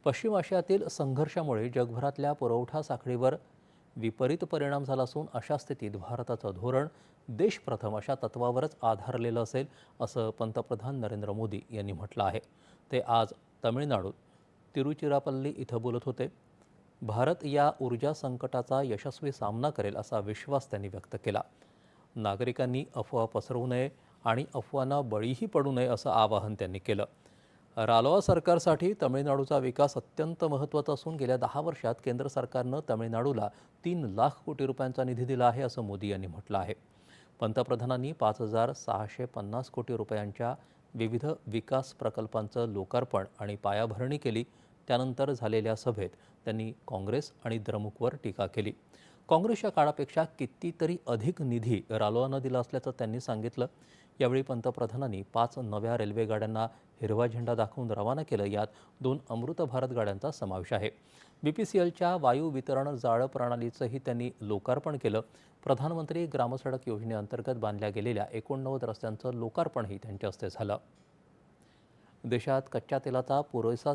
पश्चिम आशियातील संघर्षामुळे जगभरातल्या पुरवठा साखळीवर विपरीत परिणाम झाला असून अशा स्थितीत भारताचं धोरण देश प्रथम अशा तत्वावरच आधारलेलं असेल असं पंतप्रधान नरेंद्र मोदी यांनी म्हटलं आहे. ते आज तमिळनाडूत तिरुचिरापल्ली इथं बोलत होते. भारत या ऊर्जा संकटाचा यशस्वी सामना करेल असा विश्वास त्यांनी व्यक्त केला. नागरिकांनी अफवा पसरवू नये आणि अफवांना बळीही पडू नये असं आवाहन त्यांनी केलं. रालोआ सरकारसाठी तमिळनाडूचा विकास अत्यंत महत्त्वाचा असून गेल्या 10 वर्षात केंद्र सरकारनं तमिळनाडूला 3 लाख कोटी रुपयांचा निधी दिला आहे असं मोदी यांनी म्हटलं आहे. पंतप्रधानांनी 5,650 कोटी रुपयांच्या विविध विकास प्रकल्पांचं लोकार्पण आणि पायाभरणी केली. त्यानंतर झालेल्या सभेत त्यांनी काँग्रेस आणि द्रमुकवर टीका केली. काँग्रेसच्या काळापेक्षा कितीतरी अधिक निधी रालोआनं दिला असल्याचं त्यांनी सांगितलं. यावेळी पंतप्रधानांनी 5 नव्या रेल्वे गाड्यांना हिरवा झेंडा दाखवून रवाना केलं. यात 2 अमृत भारत गाड्यांचा समावेश आहे. BPCLच्या वायू वितरण जाळं प्रणालीचंही त्यांनी लोकार्पण केलं. प्रधानमंत्री ग्रामसडक योजनेअंतर्गत बांधल्या गेलेल्या 89 रस्त्यांचं लोकार्पणही त्यांच्या हस्ते झालं. देशात कच्च्या तेलाचा पुरेसा